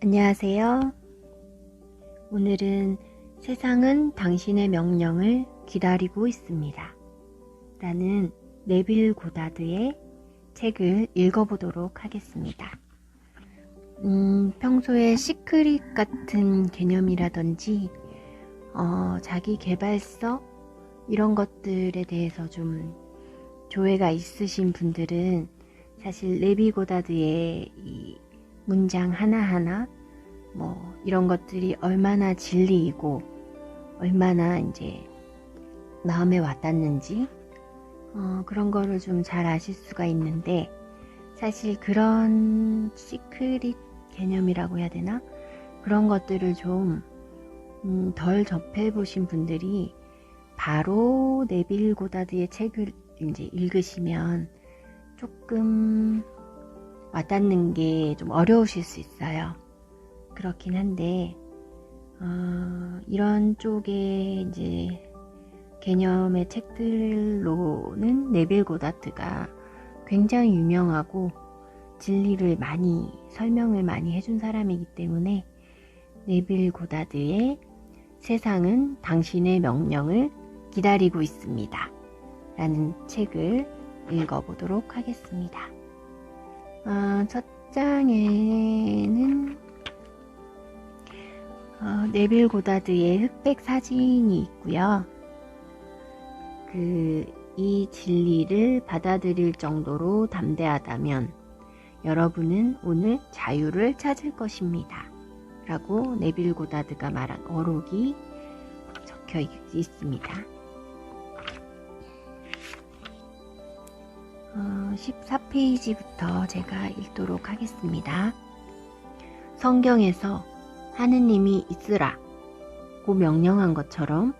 안녕하세요. 오늘은 세상은 당신의 명령을 기다리고 있습니다. 라는 네빌 고다드의 책을 읽어보도록 하겠습니다. 평소에 시크릿 같은 개념이라든지 자기 개발서 이런 것들에 대해서 좀 조회가 있으신 분들은 사실 네빌 고다드의 이 문장 하나하나 이런 것들이 얼마나 진리이고 얼마나 이제 마음에 와닿는지 그런 거를 좀 잘 아실 수가 있는데, 사실 그런 시크릿 개념이라고 해야 되나? 그런 것들을 좀 덜 접해 보신 분들이 바로 네빌 고다드의 책을 이제 읽으시면 조금 와닿는 게 좀 어려우실 수 있어요. 그렇긴 한데 이런 쪽의 이제 개념의 책들로는 네빌 고다드가 굉장히 유명하고 진리를 많이 설명을 많이 해준 사람이기 때문에 네빌 고다드의 세상은 당신의 명령을 기다리고 있습니다 라는 책을 읽어보도록 하겠습니다. 첫 장에는 네빌 고다드의 흑백 사진이 있고요. 이 진리를 받아들일 정도로 담대하다면 여러분은 오늘 자유를 찾을 것입니다 라고 네빌 고다드가 말한 어록이 적혀 있습니다. 14페이지부터 제가 읽도록 하겠습니다. 성경에서 하느님이 있으라 고 명령한 것처럼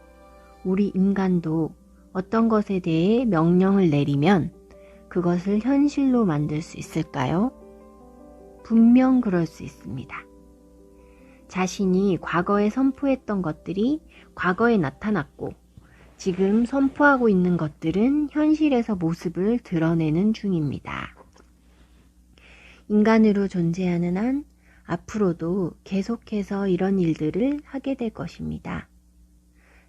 우리 인간도 어떤 것에 대해 명령을 내리면 그것을 현실로 만들 수 있을까요? 분명 그럴 수 있습니다. 자신이 과거에 선포했던 것들이 과거에 나타났고 지금 선포하고 있는 것들은 현실에서 모습을 드러내는 중입니다. 인간으로 존재하는 한 앞으로도 계속해서 이런 일들을 하게 될 것입니다.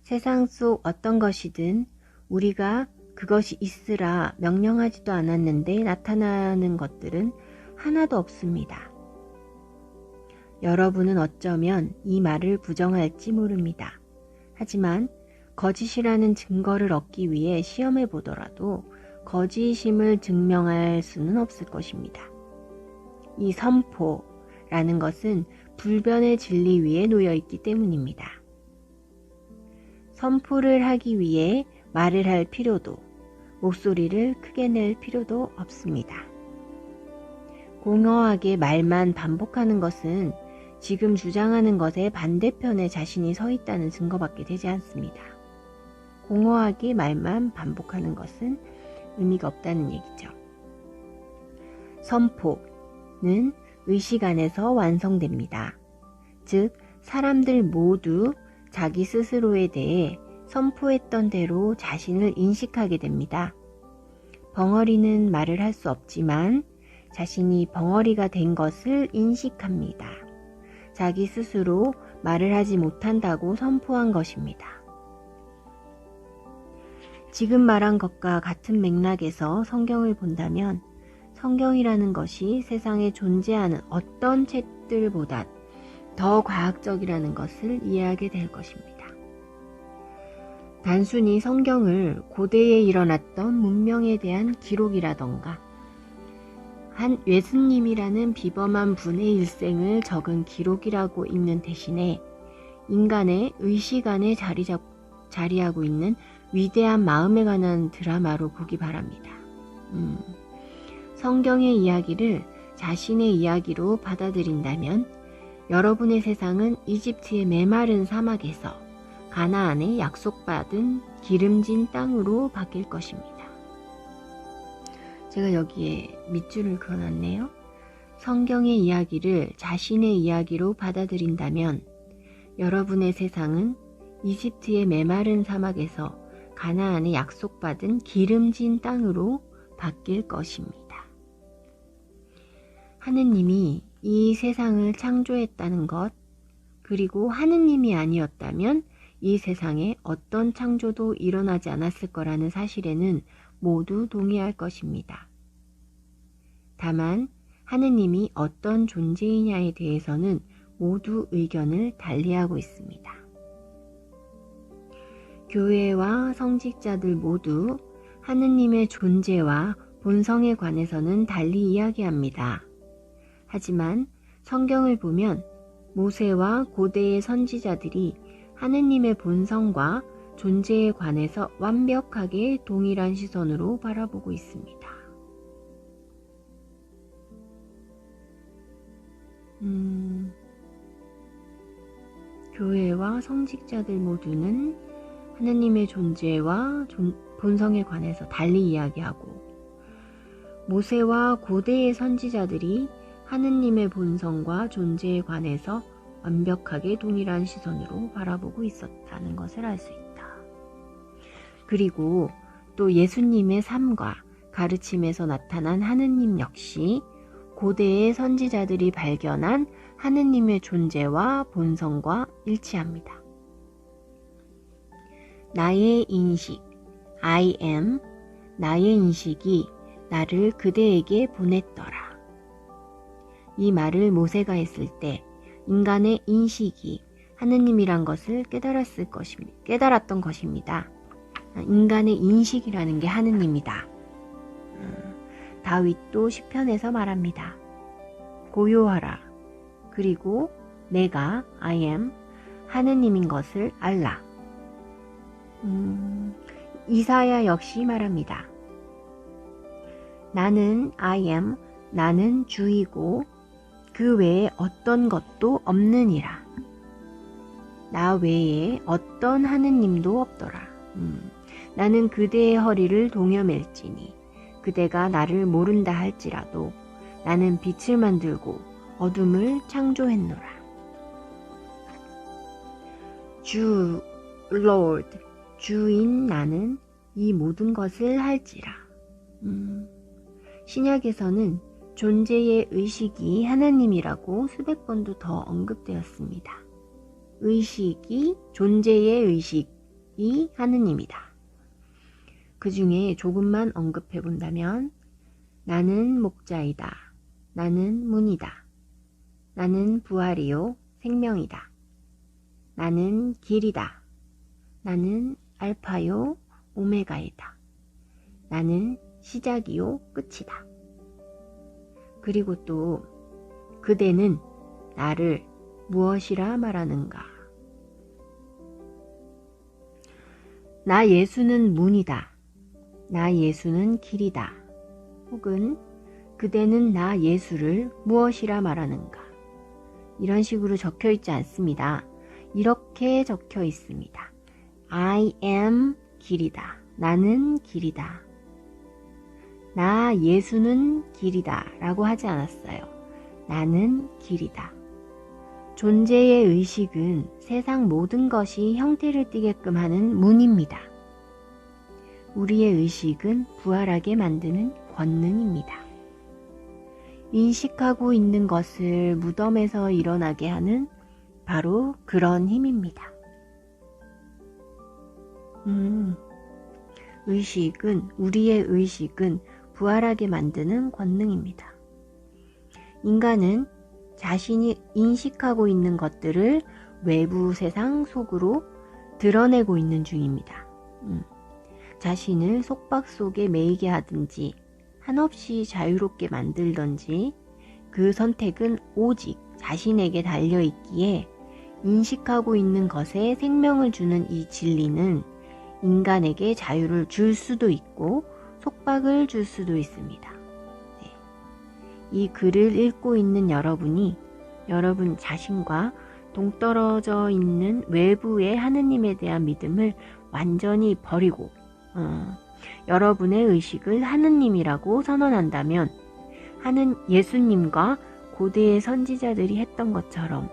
세상 속 어떤 것이든 우리가 그것이 있으라 명령하지도 않았는데 나타나는 것들은 하나도 없습니다. 여러분은 어쩌면 이 말을 부정할지 모릅니다. 하지만 거짓이라는 증거를 얻기 위해 시험해 보더라도 거짓임을 증명할 수는 없을 것입니다. 이 선포라는 것은 불변의 진리 위에 놓여 있기 때문입니다. 선포를 하기 위해 말을 할 필요도, 목소리를 크게 낼 필요도 없습니다. 공허하게 말만 반복하는 것은 지금 주장하는 것의 반대편에 자신이 서 있다는 증거밖에 되지 않습니다. 공허하게 말만 반복하는 것은 의미가 없다는 얘기죠. 선포는 의식 안에서 완성됩니다. 즉, 사람들 모두 자기 스스로에 대해 선포했던 대로 자신을 인식하게 됩니다. 벙어리는 말을 할 수 없지만 자신이 벙어리가 된 것을 인식합니다. 자기 스스로 말을 하지 못한다고 선포한 것입니다. 지금 말한 것과 같은 맥락에서 성경을 본다면 성경이라는 것이 세상에 존재하는 어떤 책들보다 더 과학적이라는 것을 이해하게 될 것입니다. 단순히 성경을 고대에 일어났던 문명에 대한 기록이라던가 한 예수님이라는 비범한 분의 일생을 적은 기록이라고 읽는 대신에 인간의 의식 안에 자리하고 있는 위대한 마음에 관한 드라마로 보기 바랍니다. 성경의 이야기를 자신의 이야기로 받아들인다면 여러분의 세상은 이집트의 메마른 사막에서 가나안의 약속받은 기름진 땅으로 바뀔 것입니다. 제가 여기에 밑줄을 그어놨네요. 성경의 이야기를 자신의 이야기로 받아들인다면 여러분의 세상은 이집트의 메마른 사막에서 가나안의 약속받은 기름진 땅으로 바뀔 것입니다. 하느님이 이 세상을 창조했다는 것, 그리고 하느님이 아니었다면 이 세상에 어떤 창조도 일어나지 않았을 거라는 사실에는 모두 동의할 것입니다. 다만 하느님이 어떤 존재이냐에 대해서는 모두 의견을 달리하고 있습니다. 교회와 성직자들 모두 하느님의 존재와 본성에 관해서는 달리 이야기합니다. 하지만 성경을 보면 모세와 고대의 선지자들이 하느님의 본성과 존재에 관해서 완벽하게 동일한 시선으로 바라보고 있습니다. 교회와 성직자들 모두는 하느님의 존재와 본성에 관해서 달리 이야기하고, 모세와 고대의 선지자들이 하느님의 본성과 존재에 관해서 완벽하게 동일한 시선으로 바라보고 있었다는 것을 알 수 있다. 그리고 또 예수님의 삶과 가르침에서 나타난 하느님 역시 고대의 선지자들이 발견한 하느님의 존재와 본성과 일치합니다. 나의 인식, I am, 나의 인식이 나를 그대에게 보냈더라. 이 말을 모세가 했을 때 인간의 인식이 하느님이란 것을 깨달았던 것입니다. 인간의 인식이라는 게 하느님이다. 다윗도 시편에서 말합니다. 고요하라. 그리고 내가 I am 하느님인 것을 알라. 이사야 역시 말합니다. 나는 I am, 나는 주이고 그 외에 어떤 것도 없느니라. 나 외에 어떤 하느님도 없더라. 나는 그대의 허리를 동여맬지니 그대가 나를 모른다 할지라도 나는 빛을 만들고 어둠을 창조했노라. 주, Lord, 주인 나는 이 모든 것을 할지라. 신약에서는 존재의 의식이 하나님이라고 수백 번도 더 언급되었습니다. 의식이 존재의 의식이 하느님이다. 그 중에 조금만 언급해 본다면 나는 목자이다. 나는 문이다. 나는 부활이요 생명이다. 나는 길이다. 나는 알파요 오메가이다. 나는 시작이요 끝이다. 그리고 또 그대는 나를 무엇이라 말하는가? 나 예수는 문이다. 나 예수는 길이다. 혹은 그대는 나 예수를 무엇이라 말하는가? 이런 식으로 적혀 있지 않습니다. 이렇게 적혀 있습니다. I am 길이다. 나는 길이다. 나 예수는 길이다 라고 하지 않았어요. 나는 길이다. 존재의 의식은 세상 모든 것이 형태를 띠게끔 하는 문입니다. 우리의 의식은 부활하게 만드는 권능입니다. 인식하고 있는 것을 무덤에서 일어나게 하는 바로 그런 힘입니다. 우리의 의식은 부활하게 만드는 권능입니다. 인간은 자신이 인식하고 있는 것들을 외부 세상 속으로 드러내고 있는 중입니다. 자신을 속박 속에 매이게 하든지 한없이 자유롭게 만들던지 그 선택은 오직 자신에게 달려있기에 인식하고 있는 것에 생명을 주는 이 진리는 인간에게 자유를 줄 수도 있고 속박을 줄 수도 있습니다. 네. 이 글을 읽고 있는 여러분이 여러분 자신과 동떨어져 있는 외부의 하느님에 대한 믿음을 완전히 버리고 여러분의 의식을 하느님이라고 선언한다면 예수님과 고대의 선지자들이 했던 것처럼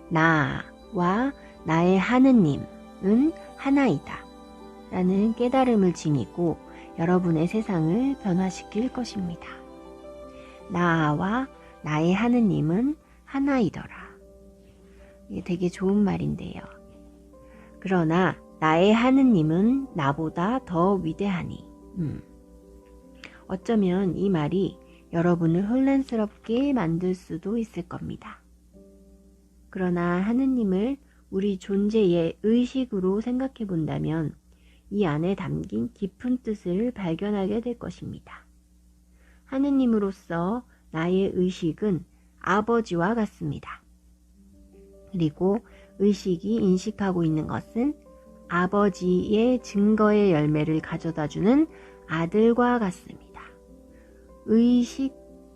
나와 나의 하느님은 하나이다 라는 깨달음을 지니고 여러분의 세상을 변화시킬 것입니다. 나와 나의 하느님은 하나이더라. 이게 되게 좋은 말인데요. 그러나 나의 하느님은 나보다 더 위대하니. 어쩌면 이 말이 여러분을 혼란스럽게 만들 수도 있을 겁니다. 그러나 하느님을 우리 존재의 의식으로 생각해 본다면 이 안에 담긴 깊은 뜻을 발견하게 될 것입니다. 하느님으로서 나의 의식은 아버지와 같습니다. 그리고 의식이 인식하고 있는 것은 아버지의 증거의 열매를 가져다주는 아들과 같습니다. 의식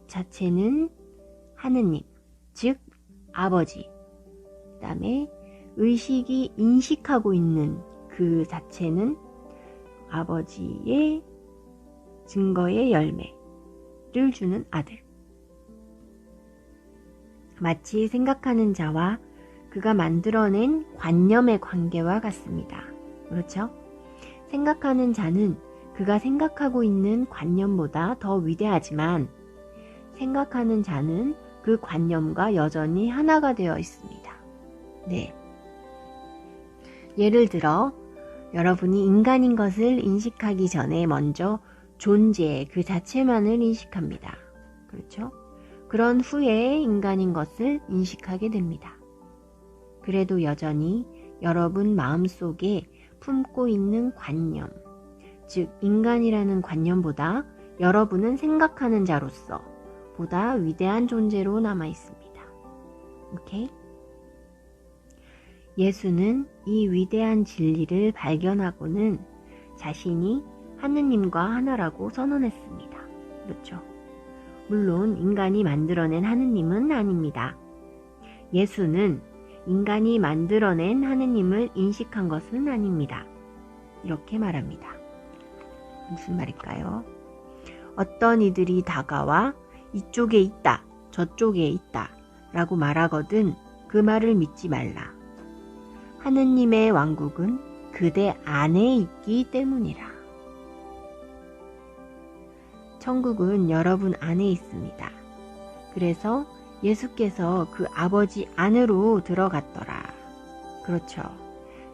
자체는 하느님, 즉 아버지. 그 다음에 의식이 인식하고 있는 그 자체는 아버지의 증거의 열매를 주는 아들. 마치 생각하는 자와 그가 만들어낸 관념의 관계와 같습니다. 그렇죠? 생각하는 자는 그가 생각하고 있는 관념보다 더 위대하지만 생각하는 자는 그 관념과 여전히 하나가 되어 있습니다. 네. 예를 들어 여러분이 인간인 것을 인식하기 전에 먼저 존재 그 자체만을 인식합니다. 그렇죠? 그런 후에 인간인 것을 인식하게 됩니다. 그래도 여전히 여러분 마음속에 품고 있는 관념, 즉 인간이라는 관념보다 여러분은 생각하는 자로서 보다 위대한 존재로 남아 있습니다. 오케이? 예수는 이 위대한 진리를 발견하고는 자신이 하느님과 하나라고 선언했습니다. 그렇죠? 물론 인간이 만들어낸 하느님은 아닙니다. 예수는 인간이 만들어낸 하느님을 인식한 것은 아닙니다. 이렇게 말합니다. 무슨 말일까요? 어떤 이들이 다가와 이쪽에 있다, 저쪽에 있다 라고 말하거든 그 말을 믿지 말라. 하느님의 왕국은 그대 안에 있기 때문이라. 천국은 여러분 안에 있습니다. 그래서 예수께서 그 아버지 안으로 들어갔더라. 그렇죠.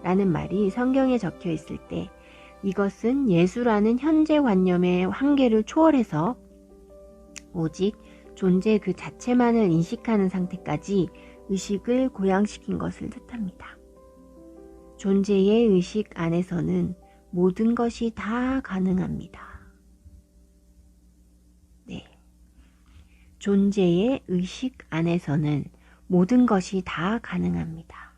라는 말이 성경에 적혀 있을 때 이것은 예수라는 현재 관념의 한계를 초월해서 오직 존재 그 자체만을 인식하는 상태까지 의식을 고양시킨 것을 뜻합니다. 존재의 의식 안에서는 모든 것이 다 가능합니다. 네. 존재의 의식 안에서는 모든 것이 다 가능합니다.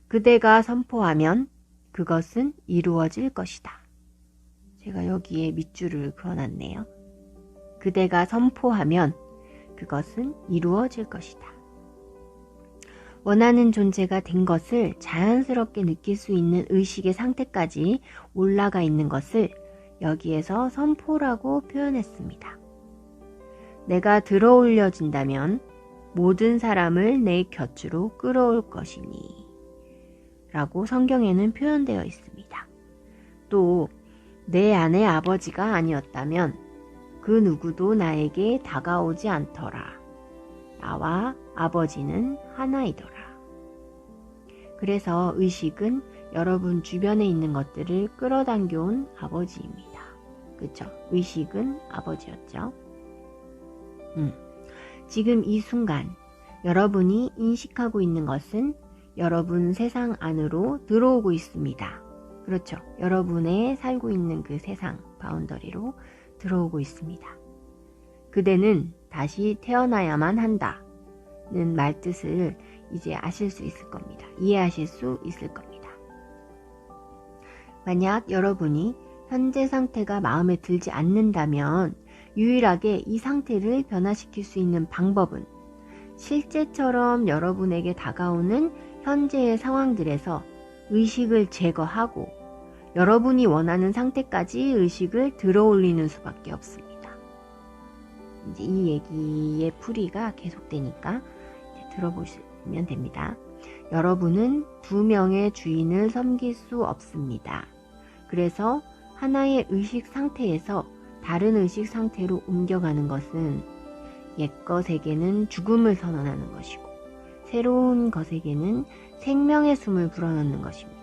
그대가 선포하면 그것은 이루어질 것이다. 제가 여기에 밑줄을 그어놨네요. 그대가 선포하면 그것은 이루어질 것이다. 원하는 존재가 된 것을 자연스럽게 느낄 수 있는 의식의 상태까지 올라가 있는 것을 여기에서 선포라고 표현했습니다. 내가 들어올려진다면 모든 사람을 내 곁으로 끌어올 것이니 라고 성경에는 표현되어 있습니다. 또 내 안에 아버지가 아니었다면 그 누구도 나에게 다가오지 않더라. 나와 아버지는 하나이더라. 그래서 의식은 여러분 주변에 있는 것들을 끌어당겨온 아버지입니다. 그쵸? 의식은 아버지였죠. 지금 이 순간 여러분이 인식하고 있는 것은 여러분 세상 안으로 들어오고 있습니다. 그렇죠? 여러분의 살고 있는 그 세상 바운더리로 들어오고 있습니다. 그대는 다시 태어나야만 한다는 말뜻을 이제 아실 수 있을 겁니다. 이해하실 수 있을 겁니다. 만약 여러분이 현재 상태가 마음에 들지 않는다면 유일하게 이 상태를 변화시킬 수 있는 방법은 실제처럼 여러분에게 다가오는 현재의 상황들에서 의식을 제거하고 여러분이 원하는 상태까지 의식을 들어올리는 수밖에 없습니다. 이제 이 얘기의 풀이가 계속되니까 이제 들어보시면 됩니다. 여러분은 두 명의 주인을 섬길 수 없습니다. 그래서 하나의 의식 상태에서 다른 의식 상태로 옮겨가는 것은 옛 것에게는 죽음을 선언하는 것이고 새로운 것에게는 생명의 숨을 불어넣는 것입니다.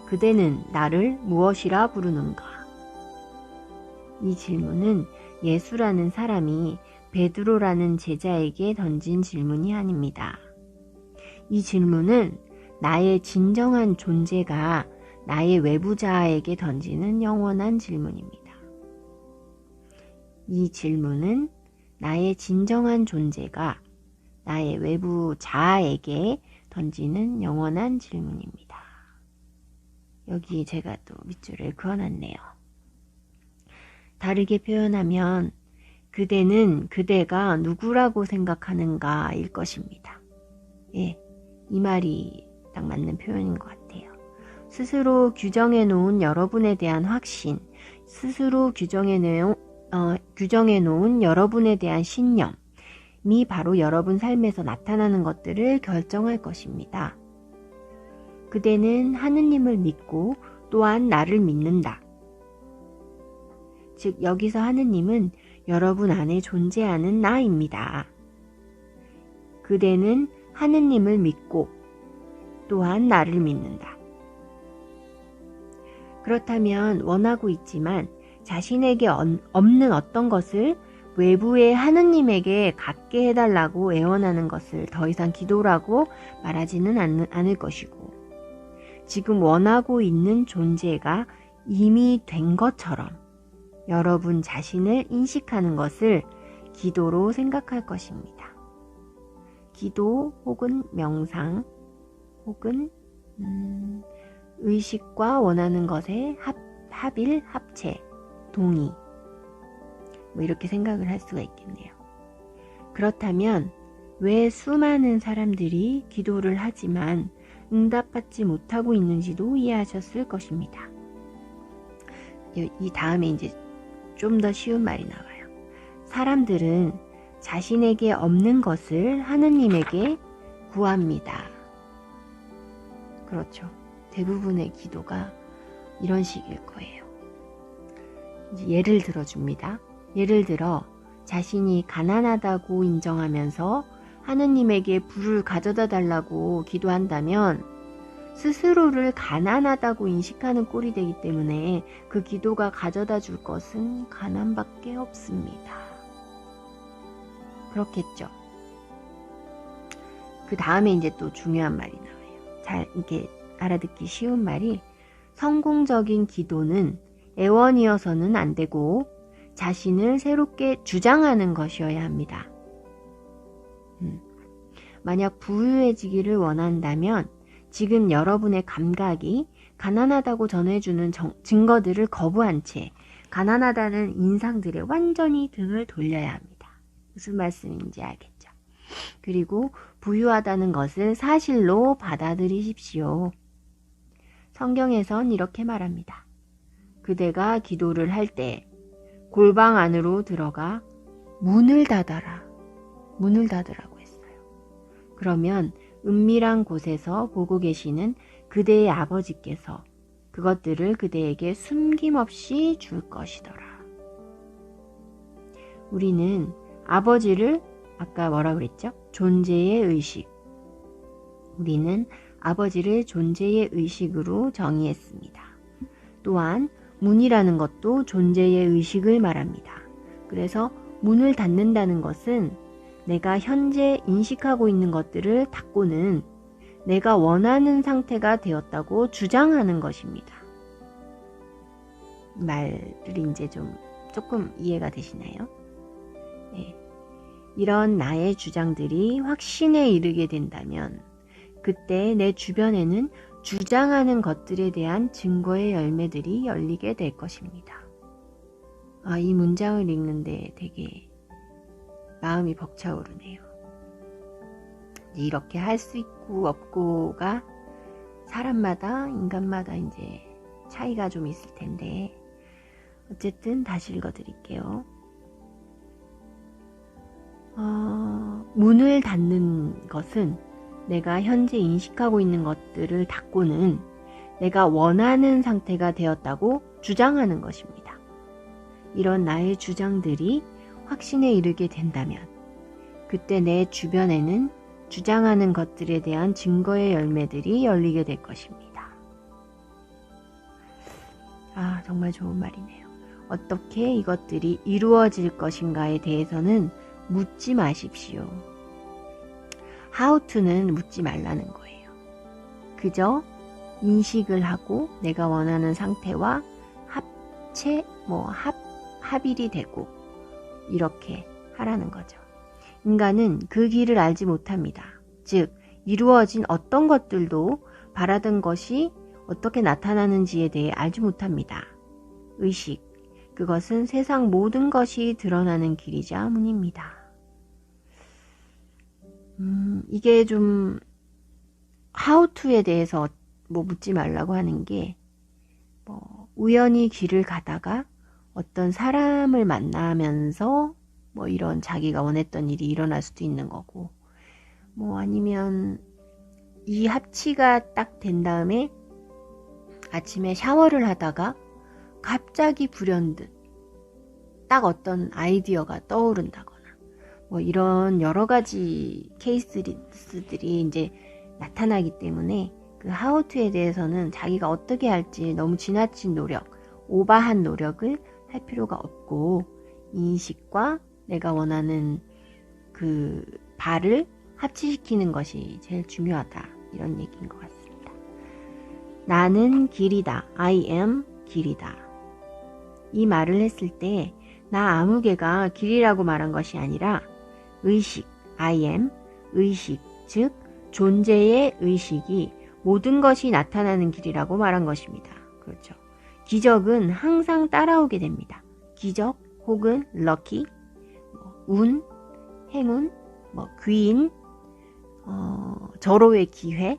그대는 나를 무엇이라 부르는가? 이 질문은 예수라는 사람이 베드로라는 제자에게 던진 질문이 아닙니다. 이 질문은 나의 진정한 존재가 나의 외부자아에게 던지는 영원한 질문입니다. 이 질문은 나의 진정한 존재가 나의 외부 자아에게 던지는 영원한 질문입니다. 여기 제가 또 밑줄을 그어놨네요. 다르게 표현하면 그대는 그대가 누구라고 생각하는가일 것입니다. 예, 이 말이 딱 맞는 표현인 것 같아요. 스스로 규정해 놓은 여러분에 대한 확신, 스스로 규정해 놓은 여러분에 대한 신념이 바로 여러분 삶에서 나타나는 것들을 결정할 것입니다. 그대는 하느님을 믿고 또한 나를 믿는다. 즉 여기서 하느님은 여러분 안에 존재하는 나입니다. 그대는 하느님을 믿고 또한 나를 믿는다. 그렇다면 원하고 있지만 자신에게 없는 어떤 것을 외부의 하느님에게 갖게 해달라고 애원하는 것을 더 이상 기도라고 말하지는 않을 것이고 지금 원하고 있는 존재가 이미 된 것처럼 여러분 자신을 인식하는 것을 기도로 생각할 것입니다. 기도 혹은 명상 혹은 의식과 원하는 것의 합일, 합체, 동의 뭐 이렇게 생각을 할 수가 있겠네요. 그렇다면 왜 수많은 사람들이 기도를 하지만 응답받지 못하고 있는지도 이해하셨을 것입니다. 이 다음에 이제 좀 더 쉬운 말이 나와요. 사람들은 자신에게 없는 것을 하느님에게 구합니다. 그렇죠. 대부분의 기도가 이런 식일 거예요. 이제 예를 들어줍니다. 예를 들어 자신이 가난하다고 인정하면서 하느님에게 부를 가져다 달라고 기도한다면 스스로를 가난하다고 인식하는 꼴이 되기 때문에 그 기도가 가져다 줄 것은 가난밖에 없습니다. 그렇겠죠. 그 다음에 이제 또 중요한 말이 나와요. 잘 이렇게 알아듣기 쉬운 말이 성공적인 기도는 애원이어서는 안 되고 자신을 새롭게 주장하는 것이어야 합니다. 만약 부유해지기를 원한다면 지금 여러분의 감각이 가난하다고 전해주는 증거들을 거부한 채 가난하다는 인상들에 완전히 등을 돌려야 합니다. 무슨 말씀인지 알겠죠? 그리고 부유하다는 것을 사실로 받아들이십시오. 성경에선 이렇게 말합니다. 그대가 기도를 할 때 골방 안으로 들어가 문을 닫아라. 문을 닫으라고 했어요. 그러면 은밀한 곳에서 보고 계시는 그대의 아버지께서 그것들을 그대에게 숨김없이 줄 것이더라. 우리는 아버지를 아까 뭐라 그랬죠? 존재의 의식. 우리는 아버지를 존재의 의식으로 정의했습니다. 또한 문이라는 것도 존재의 의식을 말합니다. 그래서 문을 닫는다는 것은 내가 현재 인식하고 있는 것들을 닫고는 내가 원하는 상태가 되었다고 주장하는 것입니다. 말을 이제 조금 이해가 되시나요? 네. 이런 나의 주장들이 확신에 이르게 된다면 그때 내 주변에는 주장하는 것들에 대한 증거의 열매들이 열리게 될 것입니다. 이 문장을 읽는데 되게 마음이 벅차오르네요. 이렇게 할 수 있고 없고가 사람마다 인간마다 이제 차이가 좀 있을 텐데 어쨌든 다시 읽어드릴게요. 문을 닫는 것은 내가 현재 인식하고 있는 것들을 닫고는 내가 원하는 상태가 되었다고 주장하는 것입니다. 이런 나의 주장들이 확신에 이르게 된다면 그때 내 주변에는 주장하는 것들에 대한 증거의 열매들이 열리게 될 것입니다. 아, 정말 좋은 말이네요. 어떻게 이것들이 이루어질 것인가에 대해서는 묻지 마십시오. How to는 묻지 말라는 거예요. 그저 인식을 하고 내가 원하는 상태와 합일이 되고 이렇게 하라는 거죠. 인간은 그 길을 알지 못합니다. 즉, 이루어진 어떤 것들도 바라던 것이 어떻게 나타나는지에 대해 알지 못합니다. 의식, 그것은 세상 모든 것이 드러나는 길이자 문입니다. 이게 좀 how to에 대해서 묻지 말라고 하는 게 우연히 길을 가다가 어떤 사람을 만나면서 이런 자기가 원했던 일이 일어날 수도 있는 거고 아니면 이 합치가 딱 된 다음에 아침에 샤워를 하다가 갑자기 불현듯 딱 어떤 아이디어가 떠오른다거나 이런 여러 가지 케이스들이 이제 나타나기 때문에 그 how to에 대해서는 자기가 어떻게 할지 너무 지나친 노력, 오버한 노력을 할 필요가 없고 인식과 내가 원하는 그 바를 합치시키는 것이 제일 중요하다. 이런 얘기인 것 같습니다. 나는 길이다. I am 길이다. 이 말을 했을 때 나 아무개가 길이라고 말한 것이 아니라 의식, I am, 의식, 즉 존재의 의식이 모든 것이 나타나는 길이라고 말한 것입니다. 그렇죠. 기적은 항상 따라오게 됩니다. 기적 혹은 럭키, 운, 행운, 귀인, 절호의 기회,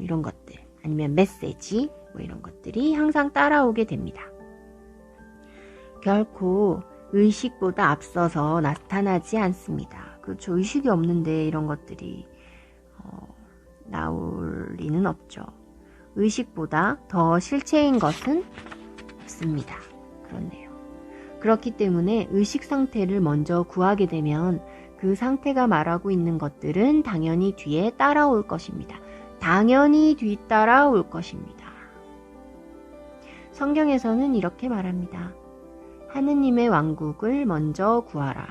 이런 것들, 아니면 메시지, 이런 것들이 항상 따라오게 됩니다. 결코 의식보다 앞서서 나타나지 않습니다. 그렇죠. 의식이 없는데 이런 것들이 나올 리는 없죠. 의식보다 더 실체인 것은 없습니다. 그렇네요. 그렇기 때문에 의식 상태를 먼저 구하게 되면 그 상태가 말하고 있는 것들은 당연히 뒤에 따라올 것입니다. 당연히 뒤따라올 것입니다. 성경에서는 이렇게 말합니다. 하느님의 왕국을 먼저 구하라.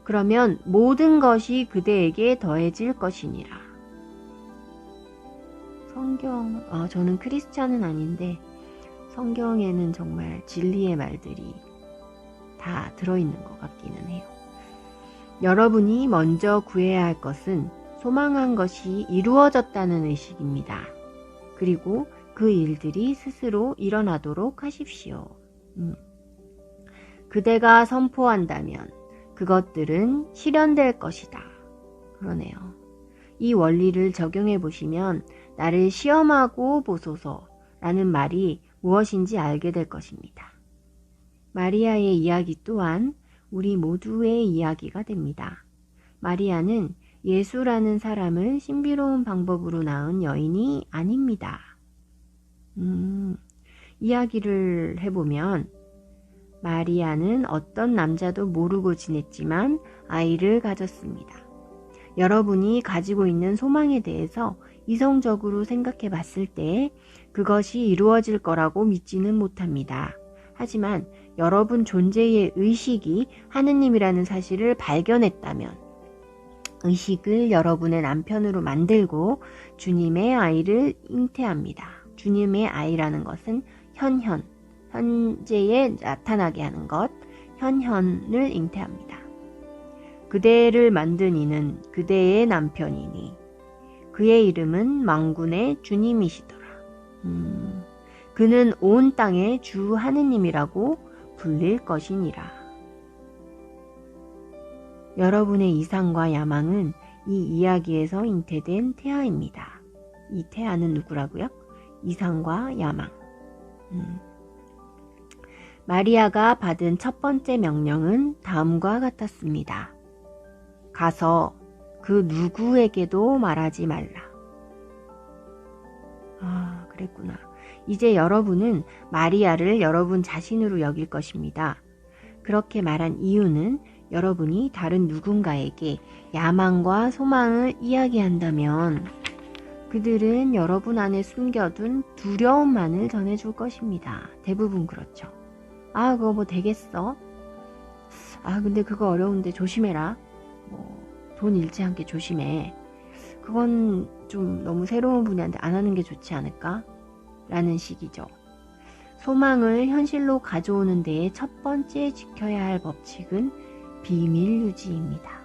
그러면 모든 것이 그대에게 더해질 것이니라. 성경, 저는 크리스찬은 아닌데 성경에는 정말 진리의 말들이 다 들어있는 것 같기는 해요. 여러분이 먼저 구해야 할 것은 소망한 것이 이루어졌다는 의식입니다. 그리고 그 일들이 스스로 일어나도록 하십시오. 그대가 선포한다면 그것들은 실현될 것이다. 그러네요. 이 원리를 적용해 보시면 나를 시험하고 보소서라는 말이 무엇인지 알게 될 것입니다. 마리아의 이야기 또한 우리 모두의 이야기가 됩니다. 마리아는 예수라는 사람을 신비로운 방법으로 낳은 여인이 아닙니다. 이야기를 해보면 마리아는 어떤 남자도 모르고 지냈지만 아이를 가졌습니다. 여러분이 가지고 있는 소망에 대해서 이성적으로 생각해 봤을 때 그것이 이루어질 거라고 믿지는 못합니다. 하지만 여러분 존재의 의식이 하느님이라는 사실을 발견했다면 의식을 여러분의 남편으로 만들고 주님의 아이를 잉태합니다. 주님의 아이라는 것은 현재에 나타나게 하는 것, 현현을 잉태합니다. 그대를 만든 이는 그대의 남편이니 그의 이름은 만군의 주님이시더라. 그는 온 땅의 주 하느님이라고 불릴 것이니라. 여러분의 이상과 야망은 이 이야기에서 잉태된 태아입니다. 이 태아는 누구라고요? 이상과 야망. 마리아가 받은 첫 번째 명령은 다음과 같았습니다. 가서 그 누구에게도 말하지 말라. 아, 그랬구나. 이제 여러분은 마리아를 여러분 자신으로 여길 것입니다. 그렇게 말한 이유는 여러분이 다른 누군가에게 야망과 소망을 이야기한다면 그들은 여러분 안에 숨겨둔 두려움만을 전해줄 것입니다. 대부분 그렇죠. 아, 그거 뭐 되겠어? 아, 근데 그거 어려운데 조심해라. 돈 잃지 않게 조심해. 그건 좀 너무 새로운 분야인데 안 하는 게 좋지 않을까? 라는 식이죠. 소망을 현실로 가져오는 데에 첫 번째 지켜야 할 법칙은 비밀 유지입니다.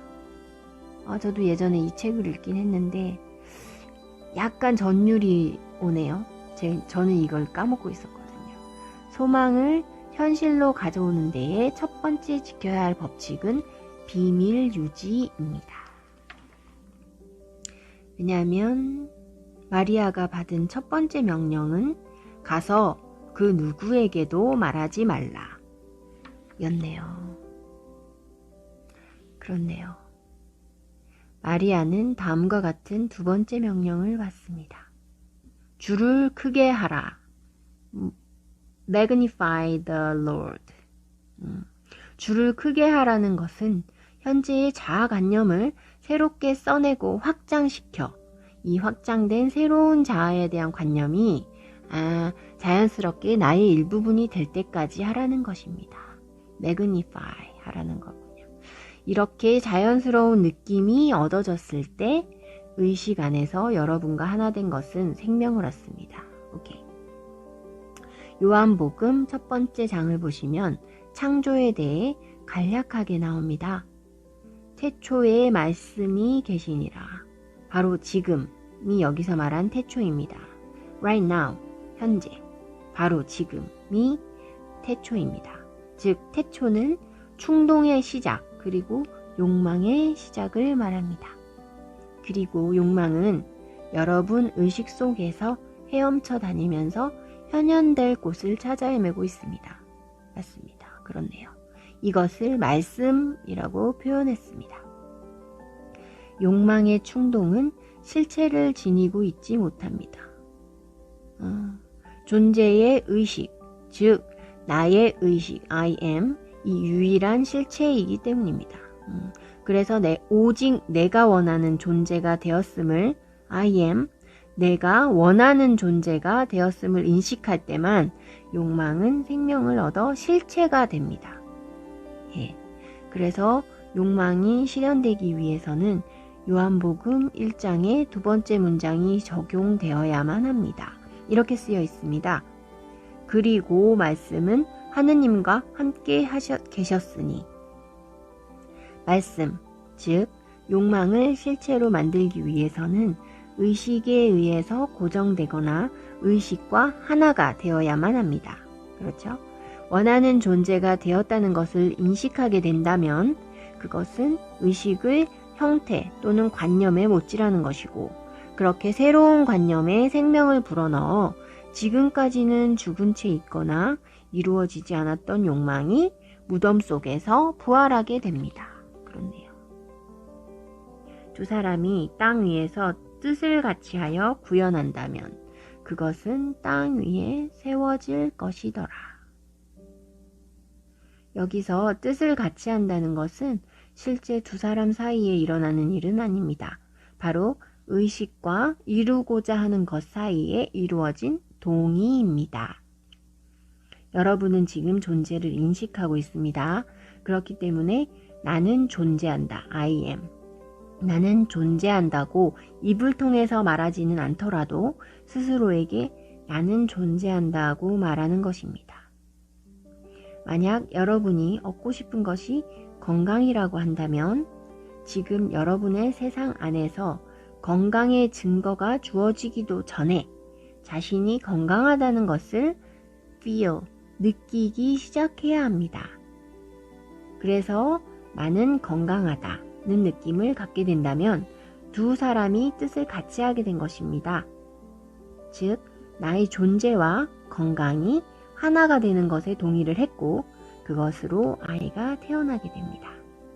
저도 예전에 이 책을 읽긴 했는데 약간 전율이 오네요. 저는 이걸 까먹고 있었거든요. 소망을 현실로 가져오는 데에 첫 번째 지켜야 할 법칙은 비밀 유지입니다. 왜냐하면 마리아가 받은 첫 번째 명령은 가서 그 누구에게도 말하지 말라 였네요. 그렇네요. 마리아는 다음과 같은 두 번째 명령을 받습니다. 주를 크게 하라. Magnify the Lord. 주를 크게 하라는 것은 현재의 자아관념을 새롭게 써내고 확장시켜 이 확장된 새로운 자아에 대한 관념이 자연스럽게 나의 일부분이 될 때까지 하라는 것입니다. Magnify 하라는 거군요. 이렇게 자연스러운 느낌이 얻어졌을 때 의식 안에서 여러분과 하나 된 것은 생명을 얻습니다. 오케이. 요한복음 첫 번째 장을 보시면 창조에 대해 간략하게 나옵니다. 태초에 말씀이 계시니라. 바로 지금이 여기서 말한 태초입니다. Right now, 현재. 바로 지금이 태초입니다. 즉, 태초는 충동의 시작, 그리고 욕망의 시작을 말합니다. 그리고 욕망은 여러분 의식 속에서 헤엄쳐 다니면서 현현될 곳을 찾아 헤매고 있습니다. 맞습니다. 그렇네요. 이것을 말씀이라고 표현했습니다. 욕망의 충동은 실체를 지니고 있지 못합니다. 존재의 의식, 즉 나의 의식, I am, 이 유일한 실체이기 때문입니다. 그래서 오직 내가 원하는 존재가 되었음을 I am, 내가 원하는 존재가 되었음을 인식할 때만 욕망은 생명을 얻어 실체가 됩니다. 예. 그래서 욕망이 실현되기 위해서는 요한복음 1장의 두 번째 문장이 적용되어야만 합니다. 이렇게 쓰여 있습니다. 그리고 말씀은 하느님과 함께 계셨으니. 말씀, 즉 욕망을 실체로 만들기 위해서는 의식에 의해서 고정되거나 의식과 하나가 되어야만 합니다. 그렇죠? 원하는 존재가 되었다는 것을 인식하게 된다면 그것은 의식을 형태 또는 관념에 못지라는 것이고, 그렇게 새로운 관념에 생명을 불어넣어 지금까지는 죽은 채 있거나 이루어지지 않았던 욕망이 무덤 속에서 부활하게 됩니다. 그렇네요. 두 사람이 땅 위에서 뜻을 같이 하여 구현한다면 그것은 땅 위에 세워질 것이더라. 여기서 뜻을 같이 한다는 것은 실제 두 사람 사이에 일어나는 일은 아닙니다. 바로 의식과 이루고자 하는 것 사이에 이루어진 동의입니다. 여러분은 지금 존재를 인식하고 있습니다. 그렇기 때문에 나는 존재한다. I am. 나는 존재한다고 입을 통해서 말하지는 않더라도 스스로에게 나는 존재한다고 말하는 것입니다. 만약 여러분이 얻고 싶은 것이 건강이라고 한다면 지금 여러분의 세상 안에서 건강의 증거가 주어지기도 전에 자신이 건강하다는 것을 feel, 느끼기 시작해야 합니다. 그래서 나는 건강하다는 느낌을 갖게 된다면 두 사람이 뜻을 같이 하게 된 것입니다. 즉, 나의 존재와 건강이 하나가 되는 것에 동의를 했고 그것으로 아이가 태어나게 됩니다.